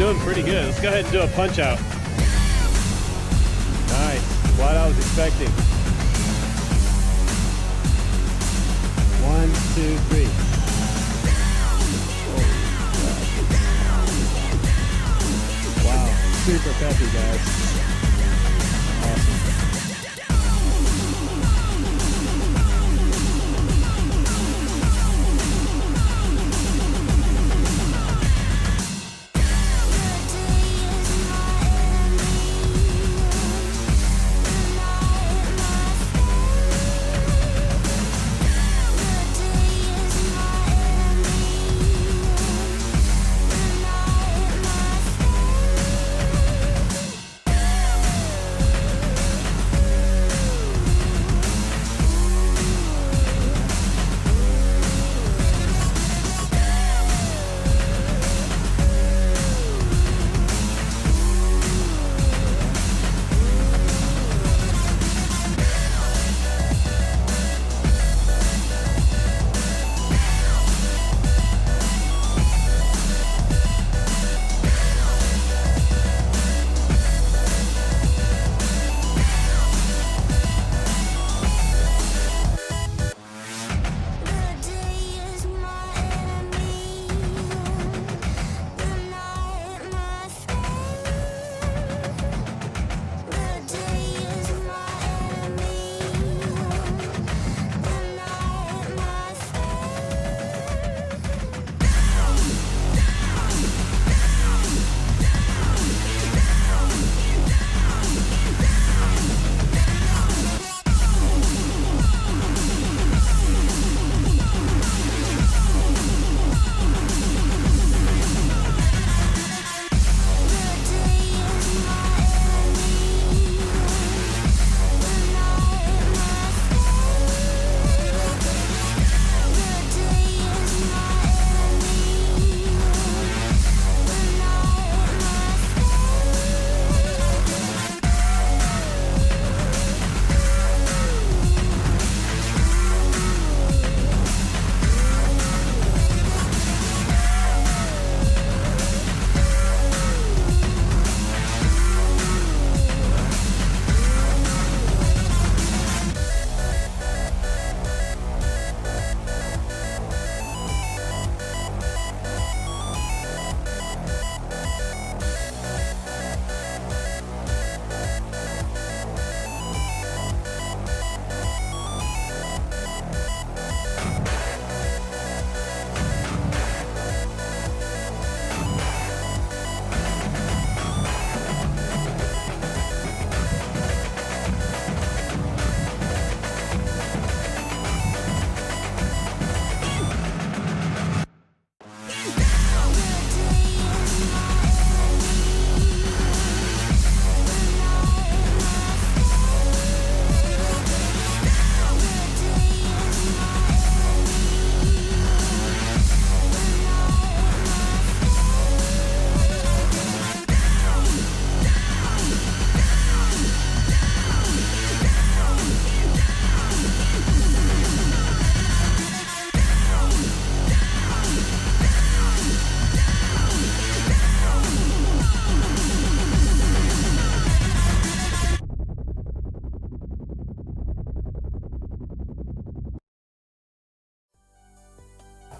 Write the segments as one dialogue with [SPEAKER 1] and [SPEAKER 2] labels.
[SPEAKER 1] doing pretty good. Let's go ahead and do a punch out. Nice, what I was expecting. 1, 2, 3. Wow, super peppy, guys. Awesome.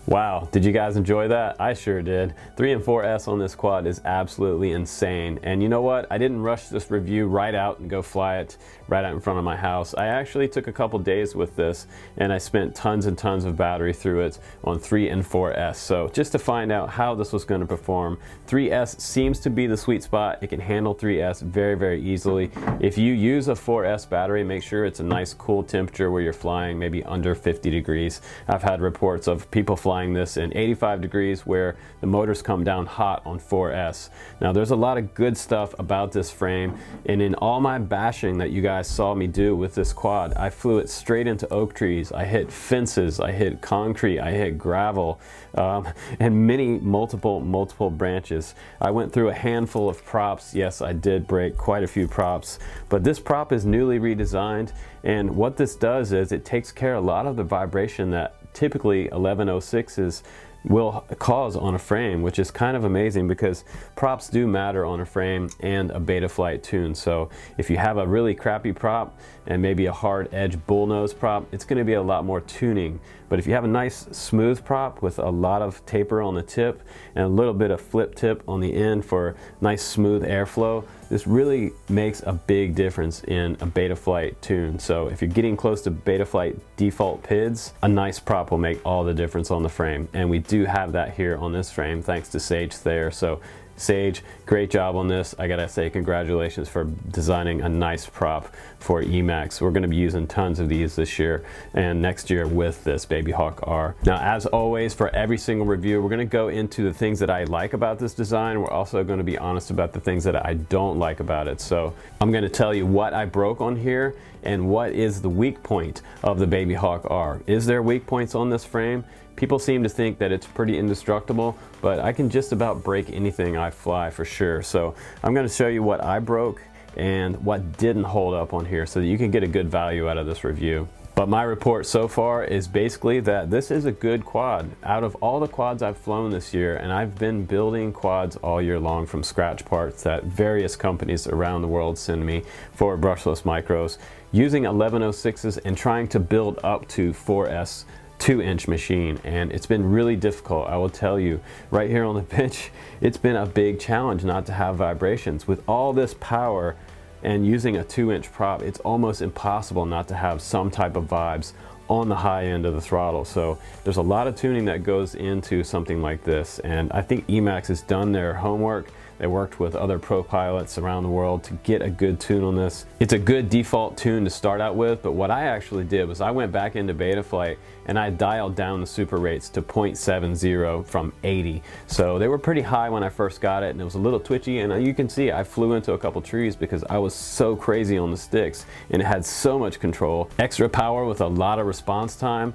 [SPEAKER 1] Wow, did you guys enjoy that? I sure did. 3 and 4S on this quad is absolutely insane. And you know what? I didn't rush this review right out and go fly it right out in front of my house. I actually took a couple days with this and I spent tons and tons of battery through it on 3 and 4S. So just to find out how this was going to perform, 3S seems to be the sweet spot. It can handle 3S very, very easily. If you use a 4S battery, make sure it's a nice cool temperature where you're flying maybe under 50 degrees. I've had reports of people flying this in 85 degrees where the motors come down hot on 4S. Now there's a lot of good stuff about this frame, and in all my bashing that you guys saw me do with this quad, I flew it straight into oak trees, I hit fences, I hit concrete, I hit gravel, and multiple branches. I went through a handful of props. Yes, I did break quite a few props, but this prop is newly redesigned, and what this does is it takes care of a lot of the vibration that typically 1106s will cause on a frame, which is kind of amazing because props do matter on a frame and a Betaflight tune. So if you have a really crappy prop and maybe a hard edge bullnose prop, it's going to be a lot more tuning. But if you have a nice smooth prop with a lot of taper on the tip and a little bit of flip tip on the end for nice smooth airflow, this really makes a big difference in a Betaflight tune. So if you're getting close to Betaflight default PIDs, a nice prop will make all the difference on the frame. And we do have that here on this frame thanks to Sage Thayer. So Sage, great job on this. I gotta say congratulations for designing a nice prop for Emax. We're gonna be using tons of these this year and next year with this Baby Hawk R. Now, as always, for every single review, we're gonna go into the things that I like about this design. We're also gonna be honest about the things that I don't like about it. So I'm gonna tell you what I broke on here and what is the weak point of the Baby Hawk R. Is there weak points on this frame? People seem to think that it's pretty indestructible, but I can just about break anything I fly for sure. So I'm gonna show you what I broke and what didn't hold up on here so that you can get a good value out of this review. But my report so far is basically that this is a good quad. Out of all the quads I've flown this year, and I've been building quads all year long from scratch parts that various companies around the world send me for brushless micros, using 1106s and trying to build up to 4S 2-inch machine, and it's been really difficult. I will tell you right here on the bench, it's been a big challenge not to have vibrations. With all this power and using a 2-inch prop, it's almost impossible not to have some type of vibes on the high end of the throttle. So there's a lot of tuning that goes into something like this, and I think Emax has done their homework. They worked with other pro pilots around the world to get a good tune on this. It's a good default tune to start out with, but what I actually did was I went back into Betaflight and I dialed down the super rates to 0.70 from 80. So they were pretty high when I first got it, and it was a little twitchy, and you can see I flew into a couple trees because I was so crazy on the sticks and it had so much control. Extra power with a lot of response time.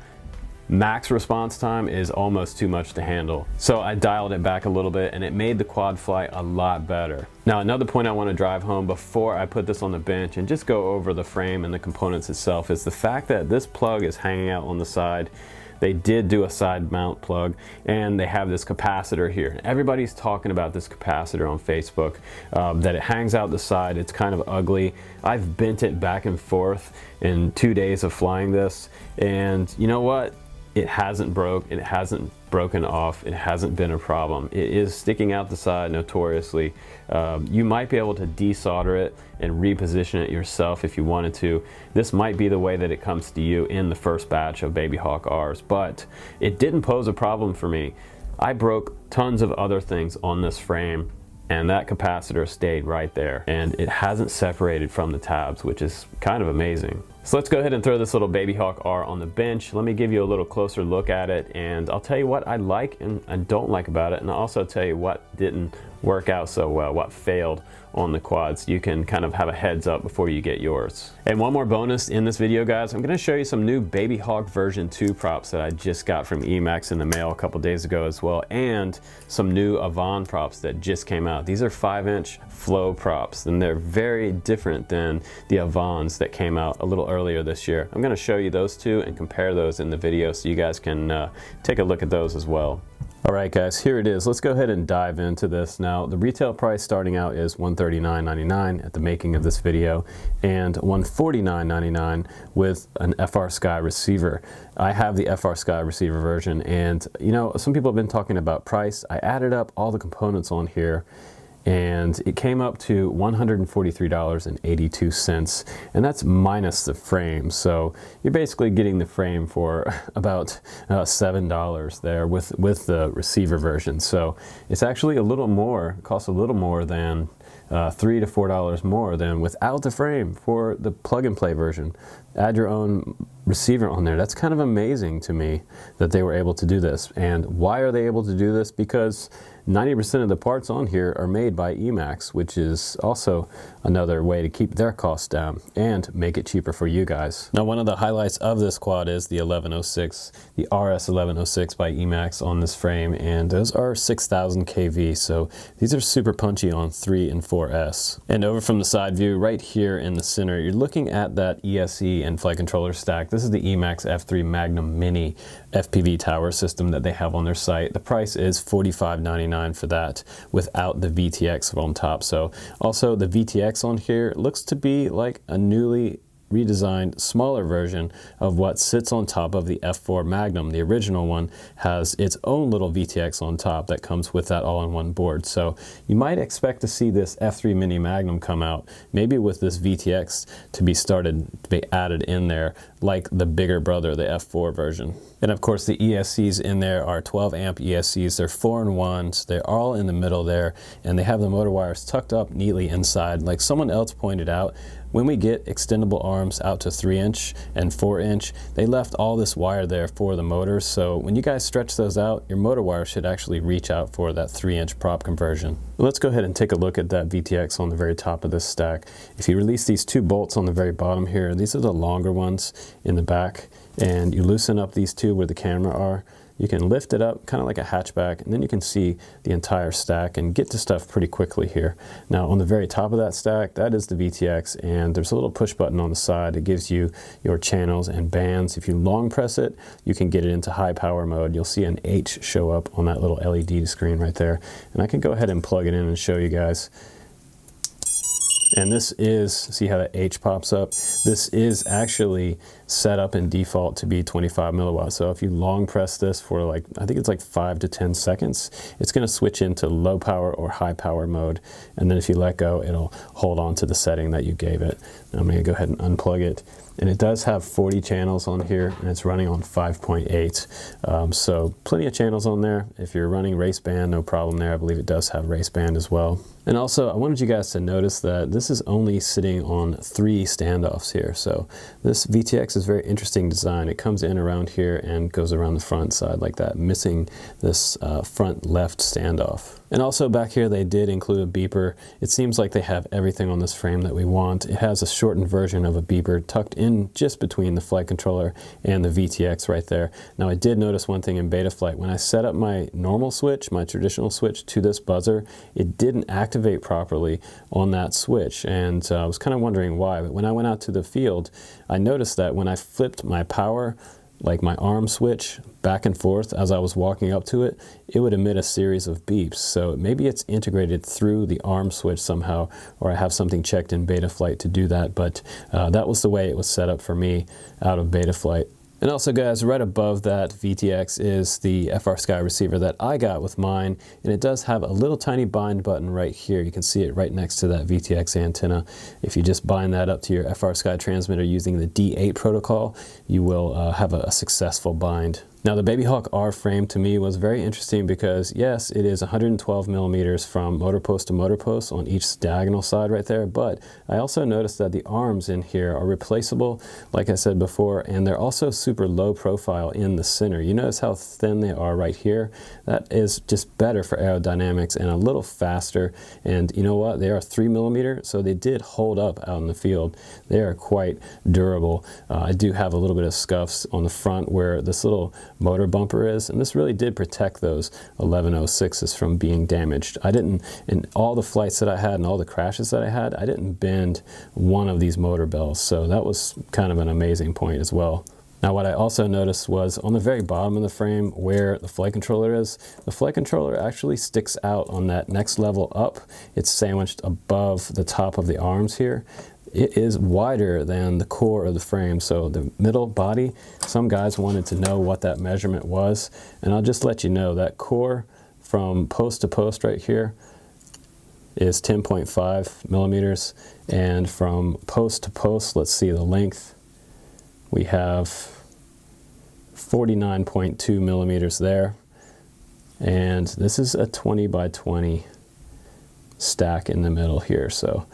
[SPEAKER 1] Max response time is almost too much to handle. So I dialed it back a little bit and it made the quad fly a lot better. Now, another point I want to drive home before I put this on the bench and just go over the frame and the components itself is the fact that this plug is hanging out on the side. They did do a side mount plug and they have this capacitor here. Everybody's talking about this capacitor on Facebook, that it hangs out the side. It's kind of ugly. I've bent it back and forth in 2 days of flying this, and you know what? It hasn't broken off. It hasn't been a problem. It is sticking out the side notoriously. You might be able to desolder it and reposition it yourself if you wanted to. This might be the way that it comes to you in the first batch of Baby Hawk Rs, but it didn't pose a problem for me. I broke tons of other things on this frame, and that capacitor stayed right there, and it hasn't separated from the tabs, which is kind of amazing. So let's go ahead and throw this little Baby Hawk R on the bench. Let me give you a little closer look at it, and I'll tell you what I like and I don't like about it, and I'll also tell you what didn't work out so well, what failed on the quads. You can kind of have a heads up before you get yours. And one more bonus in this video, guys, I'm gonna show you some new Baby Hawk version 2 props that I just got from Emax in the mail a couple days ago as well, and some new Avon props that just came out. These are 5-inch flow props, and they're very different than the Avons that came out a little earlier this year. I'm gonna show you those two and compare those in the video so you guys can take a look at those as well. All right, guys, here it is. Let's go ahead and dive into this. Now, the retail price starting out is $139.99 at the making of this video, and $149.99 with an FrSky receiver. I have the FrSky receiver version, and you know, some people have been talking about price. I added up all the components on here, and it came up to $143.82, and that's minus the frame. So you're basically getting the frame for about $7 there with the receiver version. So it's actually a little more, it costs a little more than $3 to $4 more than without the frame for the plug-and-play version. Add your own receiver on there. That's kind of amazing to me that they were able to do this. And why are they able to do this? Because 90% of the parts on here are made by Emax, which is also another way to keep their costs down and make it cheaper for you guys. Now, one of the highlights of this quad is the 1106, the RS 1106 by Emax on this frame, and those are 6,000 kV, so these are super punchy on 3 and 4S. And over from the side view, right here in the center, you're looking at that ESC and flight controller stack. This This is the Emax F3 Magnum Mini FPV tower system that they have on their site. The price is $45.99 for that without the VTX on top. So also the VTX on here looks to be like a newly redesigned smaller version of what sits on top of the F4 Magnum. The original one has its own little VTX on top that comes with that all-in-one board. So you might expect to see this F3 Mini Magnum come out, maybe with this VTX to be added in there like the bigger brother, the F4 version. And of course the ESCs in there are 12 amp ESCs. They're 4-in-1s. They're all in the middle there, and they have the motor wires tucked up neatly inside. Like someone else pointed out, when we get extendable arms out to 3-inch and 4-inch, they left all this wire there for the motors. So when you guys stretch those out, your motor wire should actually reach out for that 3-inch prop conversion. Let's go ahead and take a look at that VTX on the very top of this stack. If you release these 2 bolts on the very bottom here, these are the longer ones in the back, and you loosen up these 2 where the camera are. You can lift it up kind of like a hatchback, and then you can see the entire stack and get to stuff pretty quickly here. Now on the very top of that stack, that is the VTX, and there's a little push button on the side that gives you your channels and bands. If you long press it, you can get it into high power mode. You'll see an H show up on that little LED screen right there. And I can go ahead and plug it in and show you guys. And this is, see how that H pops up? This is actually set up in default to be 25 milliwatts. So if you long press this for like, I think it's like 5 to 10 seconds, it's gonna switch into low power or high power mode. And then if you let go, it'll hold on to the setting that you gave it. I'm gonna go ahead and unplug it. And it does have 40 channels on here, and it's running on 5.8. So plenty of channels on there. If you're running race band, no problem there. I believe it does have race band as well. And also, I wanted you guys to notice that this is only sitting on 3 standoffs here. So this VTX is very interesting design. It comes in around here and goes around the front side like that, missing this front left standoff. And also back here they did include a beeper. It seems like they have everything on this frame that we want. It has a shortened version of a beeper tucked in just between the flight controller and the VTX right there. Now I did notice one thing in Betaflight. When I set up my normal switch, my traditional switch to this buzzer, it didn't activate properly on that switch, and I was kind of wondering why. But when I went out to the field, I noticed that when I flipped my power, like my arm switch, back and forth as I was walking up to it, it would emit a series of beeps. So maybe it's integrated through the arm switch somehow, or I have something checked in Betaflight to do that, but that was the way it was set up for me out of Betaflight. And also guys, right above that VTX is the FrSky receiver that I got with mine, and it does have a little tiny bind button right here. You can see it right next to that VTX antenna. If you just bind that up to your FrSky transmitter using the D8 protocol, you will have a successful bind. Now the Babyhawk R frame to me was very interesting because yes, it is 112 millimeters from motor post to motor post on each diagonal side right there, but I also noticed that the arms in here are replaceable, like I said before, and they're also super low profile in the center. You notice how thin they are right here? That is just better for aerodynamics and a little faster, and you know what? They are 3 millimeter, so they did hold up out in the field. They are quite durable. I do have a little bit of scuffs on the front where this little motor bumper is, and this really did protect those 1106s from being damaged. I didn't, in all the flights that I had and all the crashes that I had, I didn't bend one of these motor bells, so that was kind of an amazing point as well. Now what I also noticed was on the very bottom of the frame where the flight controller is, the flight controller actually sticks out on that next level up. It's sandwiched above the top of the arms here. It is wider than the core of the frame, so the middle body, some guys wanted to know what that measurement was, and I'll just let you know that core from post to post right here is 10.5 millimeters, and from post to post, let's see the length, we have 49.2 millimeters there, and this is a 20 by 20 stack in the middle here, so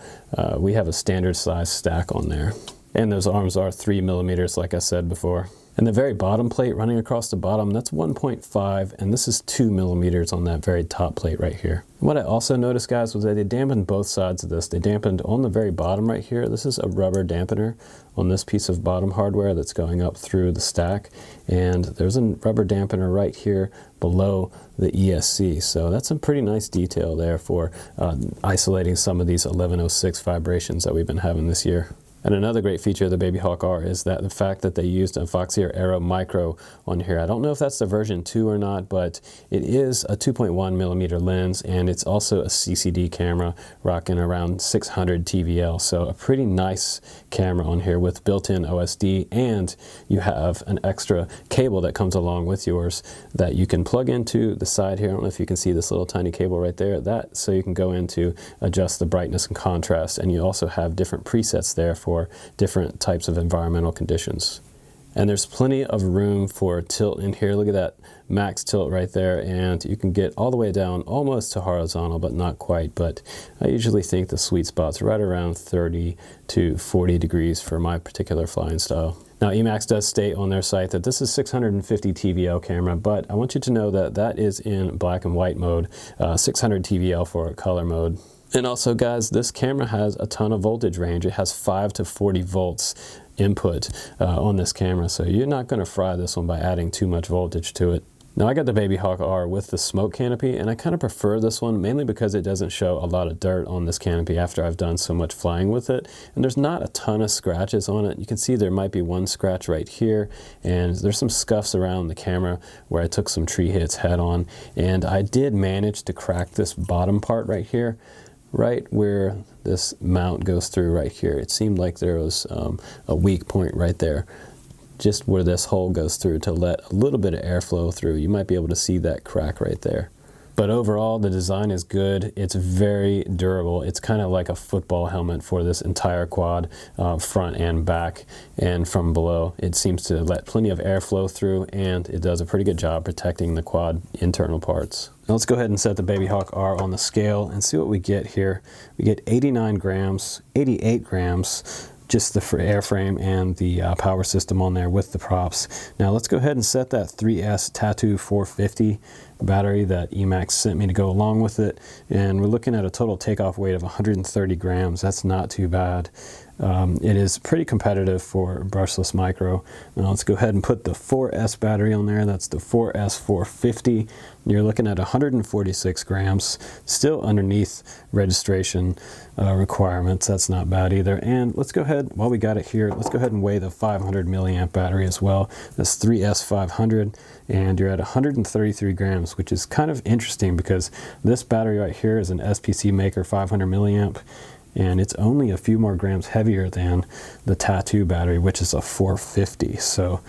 [SPEAKER 1] we have a standard size stack on there, and those arms are 3 millimeters like I said before. And the very bottom plate running across the bottom, that's 1.5, and this is 2 millimeters on that very top plate right here. What I also noticed, guys, was that they dampened both sides of this. They dampened on the very bottom right here. This is a rubber dampener on this piece of bottom hardware that's going up through the stack, and there's a rubber dampener right here below the ESC. So that's a pretty nice detail there for isolating some of these 1106 vibrations that we've been having this year. And another great feature of the Baby Hawk R is that the fact that they used a Voxeer Aero Micro on here. I don't know if that's the version 2 or not, but it is a 2.1 millimeter lens, and it's also a CCD camera rocking around 600 TVL. So a pretty nice camera on here with built-in OSD, and you have an extra cable that comes along with yours that you can plug into the side here. I don't know if you can see this little tiny cable right there, that so you can go in to adjust the brightness and contrast, and you also have different presets there for different types of environmental conditions. And there's plenty of room for tilt in here. Look at that max tilt right there, and you can get all the way down almost to horizontal, but not quite. But I usually think the sweet spot's right around 30 to 40 degrees for my particular flying style. Now, Emax does state on their site that this is 650 TVL camera, but I want you to know that that is in black and white mode, 600 TVL for color mode. And also, guys, this camera has a ton of voltage range. It has 5 to 40 volts input on this camera, so you're not going to fry this one by adding too much voltage to it. Now, I got the Baby Hawk R with the smoke canopy, and I kind of prefer this one mainly because it doesn't show a lot of dirt on this canopy after I've done so much flying with it. And there's not a ton of scratches on it. You can see there might be one scratch right here, and there's some scuffs around the camera where I took some tree hits head on. And I did manage to crack this bottom part right here, right where this mount goes through right here. It seemed like there was a weak point right there, just where this hole goes through to let a little bit of airflow through. You might be able to see that crack right there. But overall, the design is good. It's very durable. It's kind of like a football helmet for this entire quad, front and back, and from below. It seems to let plenty of airflow through, and it does a pretty good job protecting the quad internal parts. Now let's go ahead and set the Baby Hawk R on the scale and see what we get here. We get 89 grams, 88 grams, just the airframe and the power system on there with the props. Now let's go ahead and set that 3S Tattu 450 battery that Emax sent me to go along with it, and we're looking at a total takeoff weight of 130 grams. That's not too bad. It is pretty competitive for brushless micro. Now let's go ahead and put the 4S battery on there. That's the 4S 450. You're looking at 146 grams, still underneath registration requirements. That's not bad either. And let's go ahead, while we got it here, let's go ahead and weigh the 500 milliamp battery as well. That's 3S 500, and you're at 133 grams, which is kind of interesting because this battery right here is an SPC Maker 500 milliamp, and it's only a few more grams heavier than the Tattu battery, which is a 450. So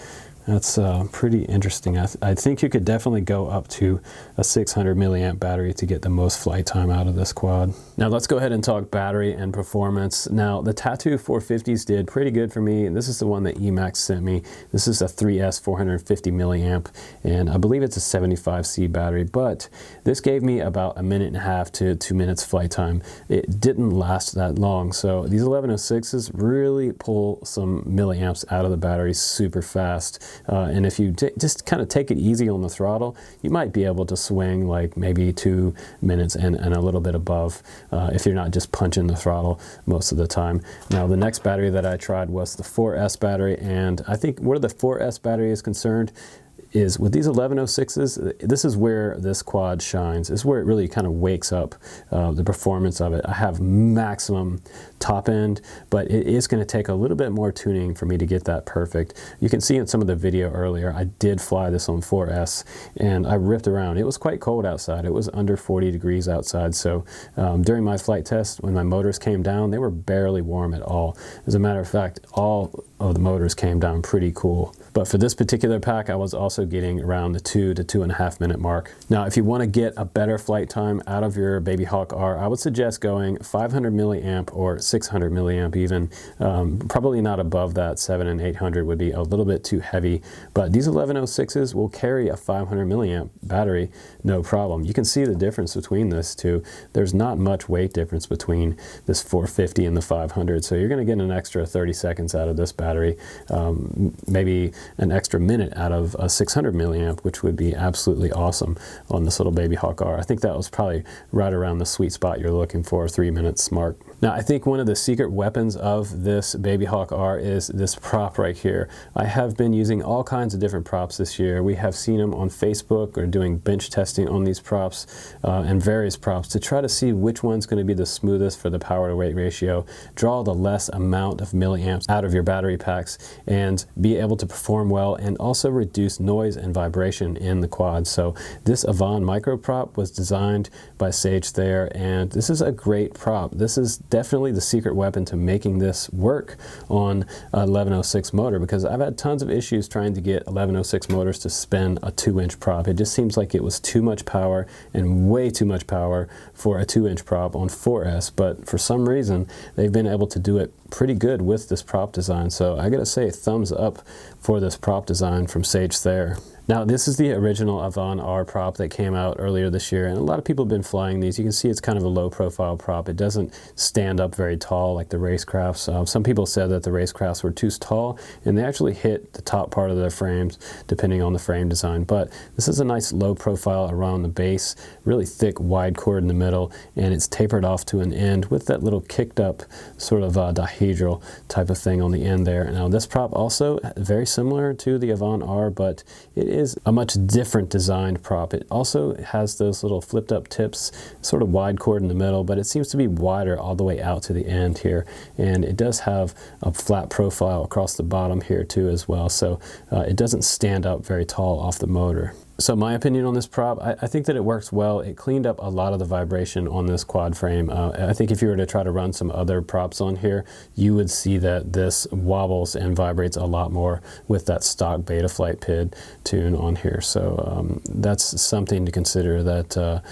[SPEAKER 1] that's pretty interesting. I think you could definitely go up to a 600 milliamp battery to get the most flight time out of this quad. Now let's go ahead and talk battery and performance. Now the Tattu 450s did pretty good for me, and this is the one that Emax sent me. This is a 3S 450 milliamp, and I believe it's a 75C battery, but this gave me about 1.5 to 2 minutes flight time. It didn't last that long, so these 1106s really pull some milliamps out of the battery super fast. And if you just kind of take it easy on the throttle, you might be able to swing like maybe 2 minutes and a little bit above if you're not just punching the throttle most of the time. Now the next battery that I tried was the 4S battery, and I think where the 4S battery is concerned is with these 1106s, this is where this quad shines. This is where it really kind of wakes up the performance of it. I have maximum top end, but it is going to take a little bit more tuning for me to get that perfect. You can see in some of the video earlier, I did fly this on 4S, and I ripped around. It was quite cold outside. It was under 40 degrees outside, so during my flight test, when my motors came down, they were barely warm at all. As a matter of fact, all of the motors came down pretty cool. But for this particular pack, I was also getting around the 2 to 2.5 minute mark. Now, if you want to get a better flight time out of your Baby Hawk R, I would suggest going 500 milliamp or 600 milliamp even. Probably not above that. 700 and 800 would be a little bit too heavy, but these 1106s will carry a 500 milliamp battery, no problem. You can see the difference between this two. There's not much weight difference between this 450 and the 500, so you're going to get an extra 30 seconds out of this battery, maybe an extra minute out of a 600 milliamp, which would be absolutely awesome on this little Baby Hawk R. I think that was probably right around the sweet spot you're looking for, 3 minutes mark. Now, I think one of the secret weapons of this Baby Hawk R is this prop right here. I have been using all kinds of different props this year. We have seen them on Facebook or doing bench testing on these props and various props to try to see which one's going to be the smoothest for the power to weight ratio, draw the less amount of milliamps out of your battery packs, and be able to perform well and also reduce noise and vibration in the quad. So this Avan micro prop was designed by Sage Thayer, and this is a great prop. This is definitely the secret weapon to making this work on a 1106 motor, because I've had tons of issues trying to get 1106 motors to spin a 2-inch prop. It just seems like it was too much power and way too much power for a 2-inch prop on 4S, but for some reason they've been able to do it pretty good with this prop design. So I gotta say, thumbs up for this prop design from Sage Thayer. Now, this is the original Avan R prop that came out earlier this year, and a lot of people have been flying these. You can see it's kind of a low profile prop. It doesn't stand up very tall like the Racecrafts. Some people said that the Racecrafts were too tall, and they actually hit the top part of their frames depending on the frame design. But this is a nice low profile around the base, really thick wide cord in the middle, and it's tapered off to an end with that little kicked up sort of dihedral type of thing on the end there. Now, this prop also very similar to the Avan R, but it is a much different designed prop. It also has those little flipped up tips, sort of wide cord in the middle, but it seems to be wider all the way out to the end here. And it does have a flat profile across the bottom here too as well. So it doesn't stand up very tall off the motor. So my opinion on this prop, I think that it works well. It cleaned up a lot of the vibration on this quad frame. I think if you were to try to run some other props on here, you would see that this wobbles and vibrates a lot more with that stock Betaflight PID tune on here. So that's something to consider, that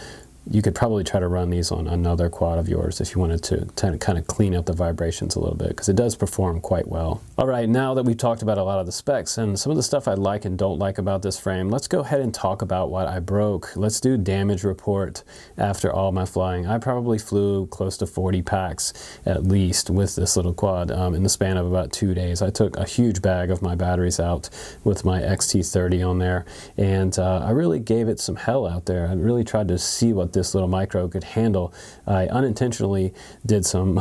[SPEAKER 1] you could probably try to run these on another quad of yours if you wanted to kind of clean up the vibrations a little bit, because it does perform quite well. All right, now that we've talked about a lot of the specs and some of the stuff I like and don't like about this frame, let's go ahead and talk about what I broke. Let's do damage report after all my flying. I probably flew close to 40 packs at least with this little quad in the span of about 2 days. I took a huge bag of my batteries out with my XT30 on there, and I really gave it some hell out there. I really tried to see what this little micro could handle. I unintentionally did some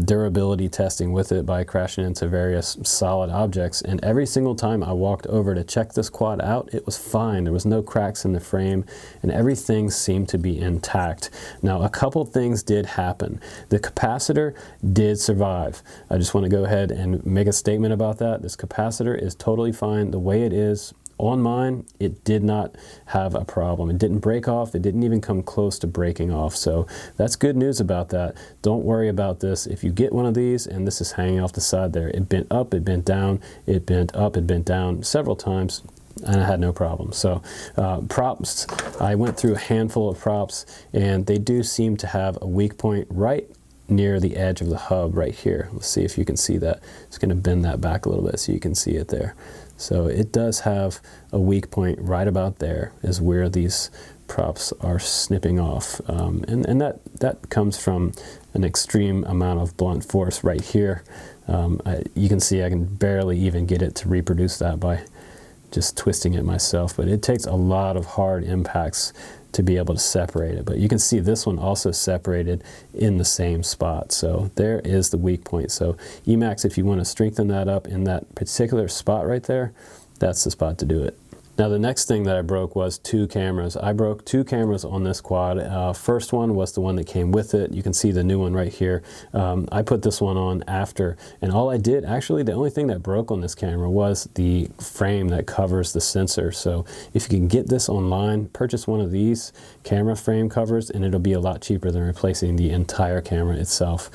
[SPEAKER 1] durability testing with it by crashing into various solid objects, and every single time I walked over to check this quad out, it was fine. There was no cracks in the frame, and everything seemed to be intact. Now, a couple things did happen. The capacitor did survive. I just want to go ahead and make a statement about that. This capacitor is totally fine the way it is. On mine, it did not have a problem. It didn't break off. It didn't even come close to breaking off. So that's good news about that. Don't worry about this. If you get one of these and this is hanging off the side there, it bent up, it bent down, it bent up, it bent down several times, and I had no problem. So props, I went through a handful of props, and they do seem to have a weak point right near the edge of the hub right here. Let's see if you can see that. It's going to bend that back a little bit so you can see it there. So it does have a weak point right about there is where these props are snipping off. And that comes from an extreme amount of blunt force right here. You can see I can barely even get it to reproduce that by just twisting it myself, but it takes a lot of hard impacts to be able to separate it. But you can see this one also separated in the same spot. So there is the weak point. So Emax, if you want to strengthen that up in that particular spot right there, that's the spot to do it. Now, the next thing that I broke was 2 cameras. I broke 2 cameras on this quad. First one was the one that came with it. You can see the new one right here. I put this one on after, and all I did, actually, the only thing that broke on this camera was the frame that covers the sensor. So if you can get this online, purchase one of these camera frame covers, and it'll be a lot cheaper than replacing the entire camera itself.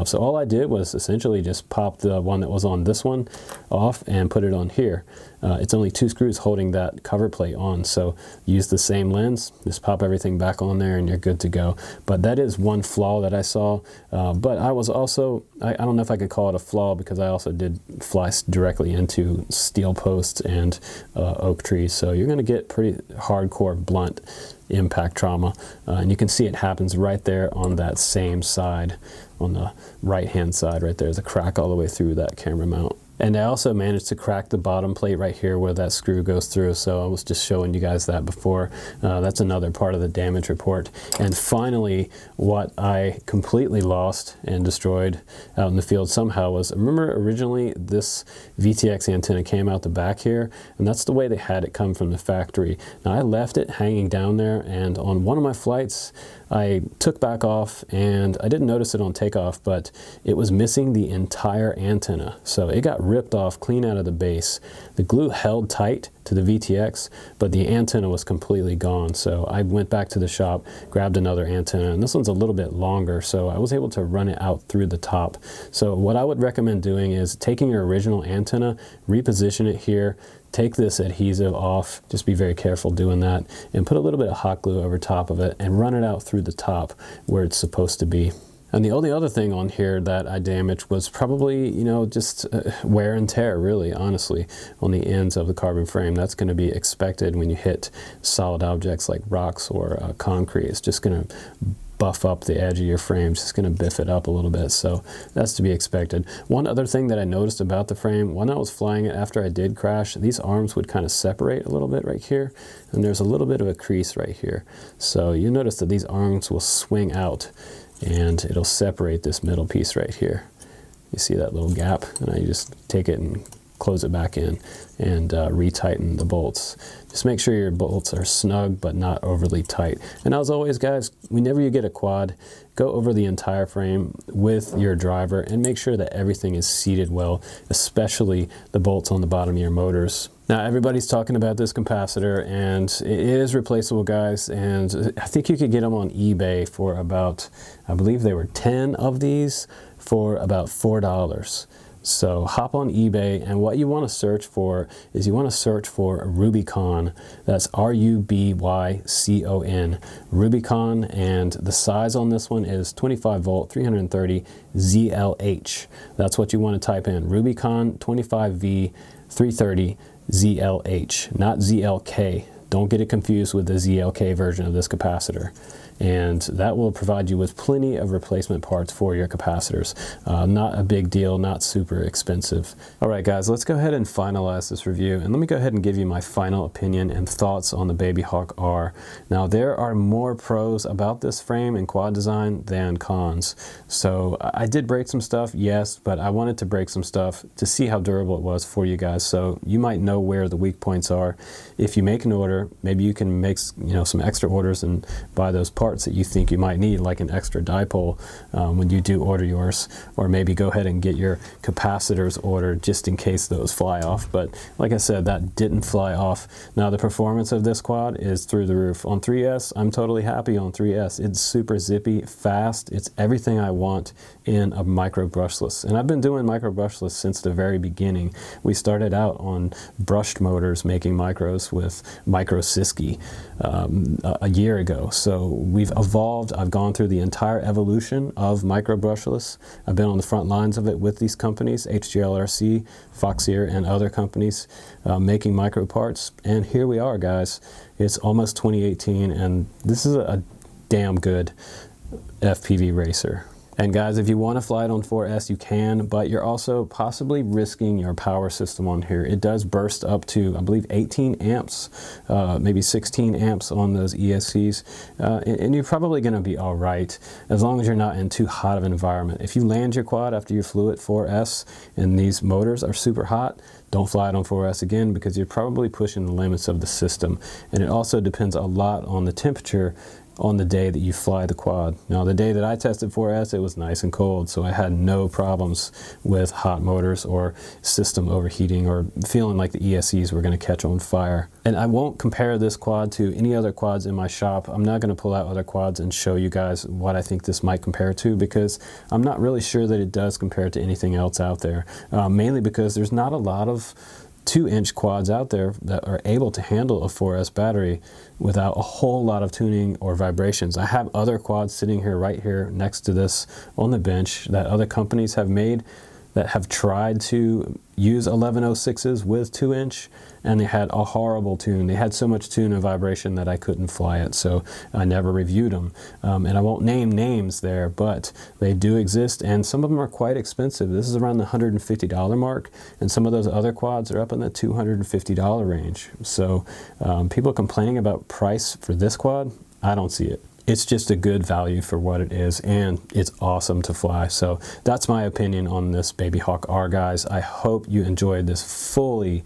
[SPEAKER 1] So all I did was essentially just pop the one that was on this one off and put it on here. It's only 2 screws holding that cover plate on, so use the same lens, just pop everything back on there and you're good to go. But that is one flaw that I saw, but I was also, I don't know if I could call it a flaw, because I also did fly directly into steel posts and oak trees, so you're going to get pretty hardcore blunt impact trauma, and you can see it happens right there on that same side, on the right hand side right there. There's a crack all the way through that camera mount. And I also managed to crack the bottom plate right here where that screw goes through, so I was just showing you guys that before. That's another part of the damage report. And finally, what I completely lost and destroyed out in the field somehow was, remember originally this VTX antenna came out the back here, and that's the way they had it come from the factory. Now I left it hanging down there, and on one of my flights I took back off, and I didn't notice it on takeoff, but it was missing the entire antenna. So it got ripped off clean out of the base. The glue held tight to the VTX, but the antenna was completely gone. So I went back to the shop, grabbed another antenna, and this one's a little bit longer, so I was able to run it out through the top. So what I would recommend doing is taking your original antenna, reposition it here, take this adhesive off, just be very careful doing that, and put a little bit of hot glue over top of it and run it out through the top where it's supposed to be. And the only other thing on here that I damaged was probably, you know, just wear and tear, really, honestly, on the ends of the carbon frame. That's going to be expected when you hit solid objects like rocks or concrete. It's just going to buff up the edge of your frame, just going to biff it up a little bit, so that's to be expected. One other thing that I noticed about the frame, when I was flying it after I did crash, these arms would kind of separate a little bit right here, and there's a little bit of a crease right here. So you notice that these arms will swing out, and it'll separate this middle piece right here. You see that little gap, and I just take it and close it back in and retighten the bolts. Just make sure your bolts are snug but not overly tight. And as always, guys, whenever you get a quad, go over the entire frame with your driver and make sure that everything is seated well, especially the bolts on the bottom of your motors. Now, everybody's talking about this capacitor, and it is replaceable, guys, and I think you could get them on eBay for about, I believe they were 10 of these for about $4. So hop on eBay, and what you want to search for is you want to search for Rubicon. That's R-U-B-Y-C-O-N, Rubicon, and the size on this one is 25 volt 330 ZLH. That's what you want to type in, Rubicon 25V 330 ZLH, not ZLK. Don't get it confused with the ZLK version of this capacitor. And that will provide you with plenty of replacement parts for your capacitors. Not a big deal, not super expensive. All right, guys, let's go ahead and finalize this review, and let me go ahead and give you my final opinion and thoughts on the Baby Hawk R. Now, there are more pros about this frame and quad design than cons. So I did break some stuff, yes, but I wanted to break some stuff to see how durable it was for you guys, so you might know where the weak points are. If you make an order, maybe you can make, you know, some extra orders and buy those parts that you think you might need, like an extra dipole when you do order yours, or maybe go ahead and get your capacitors ordered just in case those fly off. But like I said, that didn't fly off. Now, the performance of this quad is through the roof. On 3S, I'm totally happy on 3S. It's super zippy, fast. It's everything I want in a micro brushless. And I've been doing micro brushless since the very beginning. We started out on brushed motors making micros with Micro Siski a year ago. So we've evolved. I've gone through the entire evolution of micro brushless. I've been on the front lines of it with these companies, HGLRC, Foxier, and other companies making micro parts. And here we are, guys. It's almost 2018, and this is a damn good FPV racer. And guys, if you want to fly it on 4S, you can, but you're also possibly risking your power system on here. It does burst up to, I believe, 18 amps, maybe 16 amps on those ESCs, and you're probably going to be all right as long as you're not in too hot of an environment. If you land your quad after you flew it 4S and these motors are super hot, don't fly it on 4S again, because you're probably pushing the limits of the system. And it also depends a lot on the temperature on the day that you fly the quad. Now, the day that I tested 4S, it was nice and cold, so I had no problems with hot motors or system overheating or feeling like the ESCs were going to catch on fire. And I won't compare this quad to any other quads in my shop. I'm not going to pull out other quads and show you guys what I think this might compare to, because I'm not really sure that it does compare to anything else out there, mainly because there's not a lot of 2-inch quads out there that are able to handle a 4S battery without a whole lot of tuning or vibrations. I have other quads sitting here, right here next to this on the bench, that other companies have made, that have tried to use 1106s with 2-inch, and they had a horrible tune. They had so much tune and vibration that I couldn't fly it, so I never reviewed them. And I won't name names there, but they do exist, and some of them are quite expensive. This is around the $150 mark, and some of those other quads are up in the $250 range. So people complaining about price for this quad, I don't see it. It's just a good value for what it is, and it's awesome to fly. So that's my opinion on this Baby Hawk R, guys. I hope you enjoyed this fully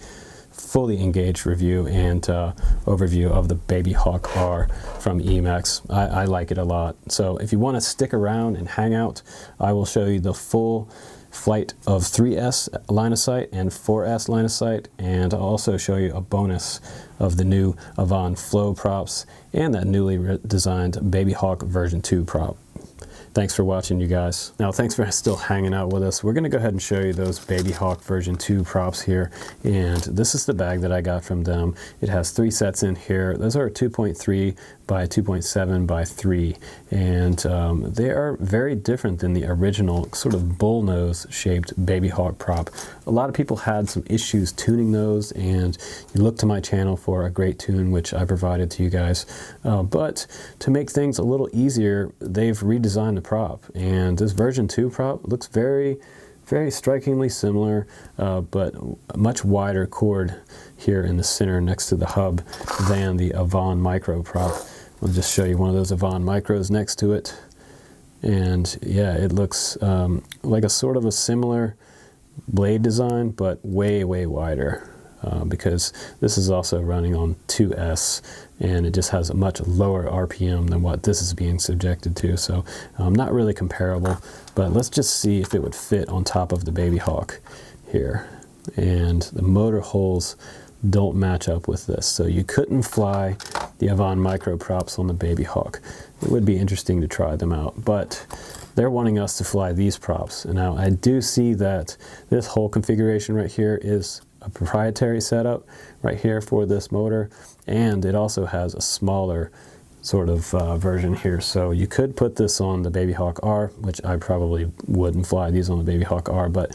[SPEAKER 1] engaged review and overview of the Baby Hawk R from Emax. I like it a lot. So if you want to stick around and hang out, I will show you the full flight of 3S line of sight and 4S line of sight, and I'll also show you a bonus of the new Avan Flow props and that newly designed Baby Hawk version 2 prop. Thanks for watching, you guys. Now, thanks for still hanging out with us. We're gonna go ahead and show you those Baby Hawk version 2 props here. And this is the bag that I got from them. It has 3 sets in here. Those are 2.3 by 2.7 by 3. And they are very different than the original sort of bullnose shaped Baby Hawk prop. A lot of people had some issues tuning those, and you look to my channel for a great tune, which I provided to you guys. But to make things a little easier, they've redesigned the prop, and this version 2 prop looks very strikingly similar, but a much wider chord here in the center next to the hub than the Avan Micro prop. I'll just show you one of those Avan Micros next to it, and yeah, it looks like a sort of a similar blade design, but way wider. Because this is also running on 2S, and it just has a much lower RPM than what this is being subjected to, so not really comparable. But let's just see if it would fit on top of the Baby Hawk here. And the motor holes don't match up with this, so you couldn't fly the Avan Micro props on the Baby Hawk. It would be interesting to try them out, but they're wanting us to fly these props. And now I do see that this whole configuration right here is a proprietary setup right here for this motor, and it also has a smaller sort of version here. So you could put this on the Baby Hawk R, which I probably wouldn't fly these on the Baby Hawk R, but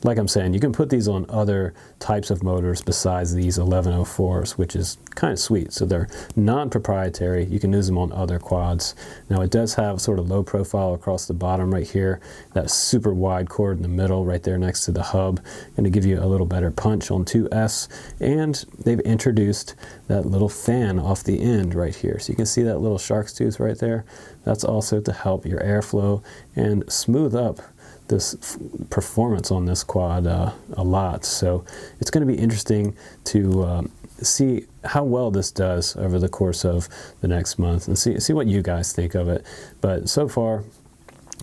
[SPEAKER 1] like I'm saying, you can put these on other types of motors besides these 1104s, which is kind of sweet. So they're non-proprietary. You can use them on other quads. Now it does have sort of low profile across the bottom right here, that super wide chord in the middle right there next to the hub, going to give you a little better punch on 2S. And they've introduced that little fan off the end right here. So you can see that little shark's tooth right there. That's also to help your airflow and smooth up this performance on this quad a lot. So it's going to be interesting to see how well this does over the course of the next month, and see what you guys think of it. But so far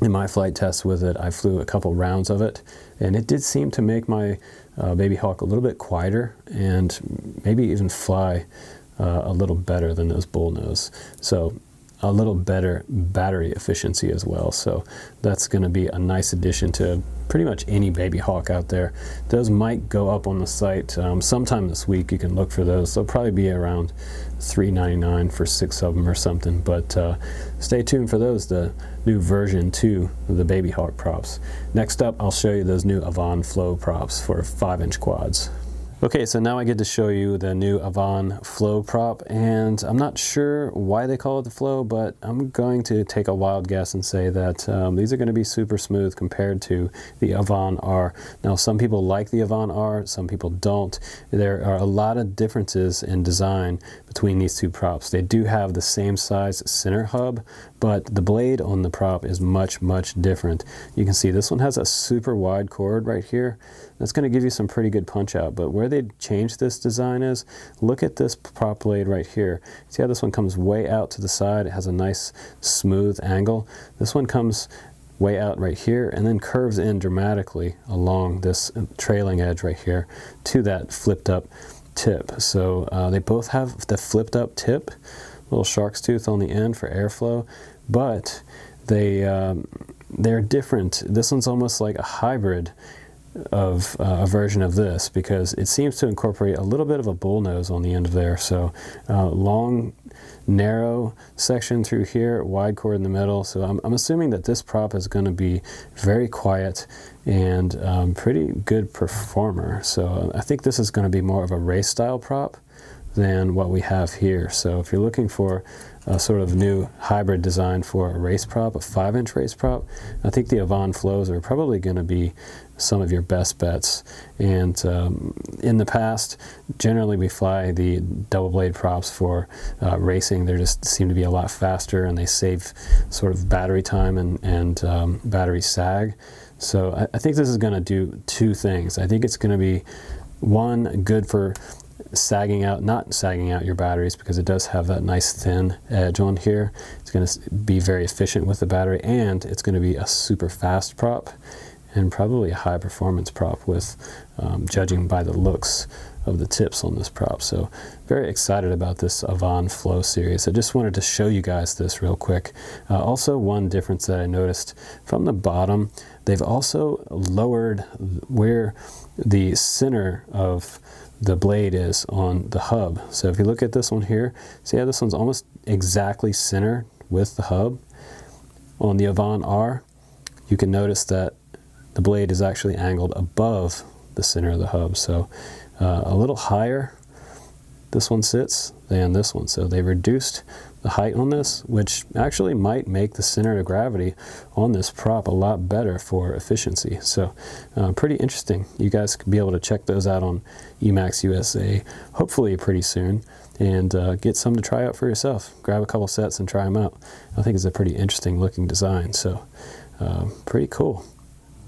[SPEAKER 1] in my flight tests with it, I flew a couple rounds of it, and it did seem to make my Baby Hawk a little bit quieter and maybe even fly a little better than those bullnose. So a little better battery efficiency as well. So that's going to be a nice addition to pretty much any Baby Hawk out there. Those might go up on the site sometime this week. You can look for those. They'll probably be around $3.99 for 6 of them or something, but stay tuned for those, the new version 2 of the Baby Hawk props. Next up, I'll show you those new Avan Flow props for 5-inch quads. Okay, so now I get to show you the new Avan Flow prop, and I'm not sure why they call it the Flow, but I'm going to take a wild guess and say that these are going to be super smooth compared to the Avan R. Now, some people like the Avan R, some people don't. There are a lot of differences in design between these two props. They do have the same size center hub, but the blade on the prop is much different. You can see this one has a super wide chord right here. That's going to give you some pretty good punch out, but where they changed this design is, look at this prop blade right here. See how this one comes way out to the side? It has a nice smooth angle. This one comes way out right here and then curves in dramatically along this trailing edge right here to that flipped up tip. So they both have the flipped up tip, little shark's tooth on the end for airflow, but they're different. This one's almost like a hybrid of a version of this, because it seems to incorporate a little bit of a bull nose on the end of there. So long, narrow section through here, wide chord in the middle. So I'm assuming that this prop is going to be very quiet and pretty good performer. So I think this is going to be more of a race style prop than what we have here. So if you're looking for a sort of new hybrid design for a race prop, a 5-inch race prop, I think the Avon Flows are probably going to be some of your best bets. And in the past, generally we fly the double blade props for racing. They just seem to be a lot faster, and they save sort of battery time and battery sag. So I think this is going to do two things. I think it's going to be, one, good for not sagging out your batteries, because it does have that nice thin edge on here. It's going to be very efficient with the battery, and it's going to be a super fast prop and probably a high performance prop with judging by the looks of the tips on this prop. So very excited about this Avon Flow series. I just wanted to show you guys this real quick. Also, one difference that I noticed from the bottom, they've also lowered where the center of the blade is on the hub. So if you look at this one here, see how this one's almost exactly center with the hub? On the Avon R, you can notice that the blade is actually angled above the center of the hub. So a little higher this one sits than this one. So they reduced the height on this, which actually might make the center of gravity on this prop a lot better for efficiency. So pretty interesting. You guys could be able to check those out on Emax USA hopefully pretty soon, and get some to try out for yourself. Grab a couple sets and try them out. I think it's a pretty interesting looking design. So pretty cool.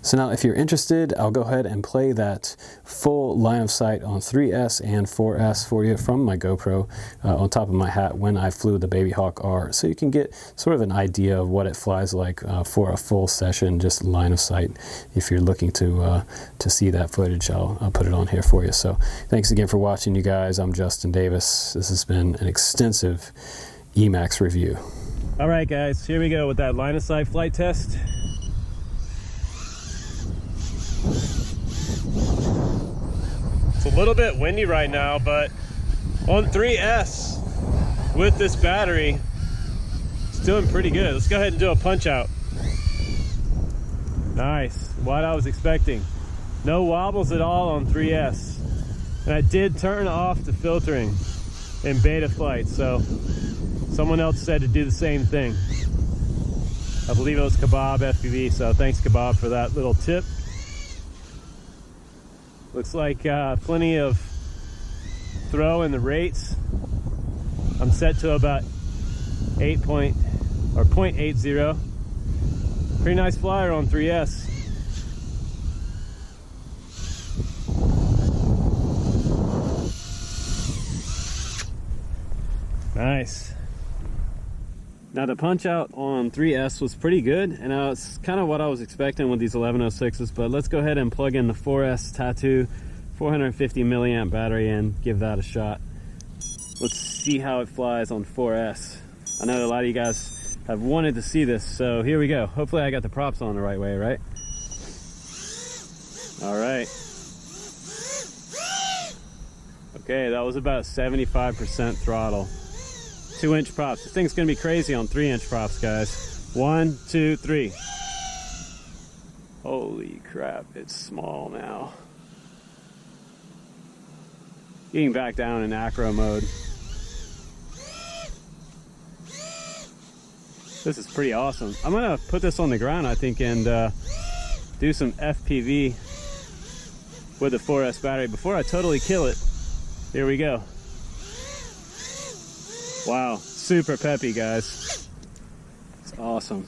[SPEAKER 1] So now if you're interested, I'll go ahead and play that full line of sight on 3S and 4S for you from my GoPro on top of my hat when I flew the Baby Hawk R, so you can get sort of an idea of what it flies like for a full session, just line of sight. If you're looking to see that footage, I'll put it on here for you. So thanks again for watching, you guys. I'm Justin Davis. This has been an extensive Emax review. All right, guys, here we go with that line of sight flight test. It's a little bit windy right now, but on 3S with this battery, it's doing pretty good. Let's go ahead and do a punch out. Nice, what I was expecting. No wobbles at all on 3S. And I did turn off the filtering in beta flight, so someone else said to do the same thing. I believe it was Kebab FPV, so thanks Kebab for that little tip. Looks like plenty of throw in the rates. I'm set to about 0.80. Pretty nice flyer on 3S. Nice. Now the punch out on 3S was pretty good, and it's kind of what I was expecting with these 1106s, but let's go ahead and plug in the 4S Tattoo 450 milliamp battery and give that a shot. Let's see how it flies on 4S. I know a lot of you guys have wanted to see this, so here we go. Hopefully I got the props on the right way, right? All right. Okay, that was about 75% throttle. 2-inch props. This thing's gonna be crazy on 3-inch props, guys. 1, 2, 3. Holy crap, it's small now. Getting back down in acro mode. This is pretty awesome. I'm gonna put this on the ground, I think, and do some FPV with the 4S battery before I totally kill it. Here we go. Wow, super peppy, guys. It's awesome.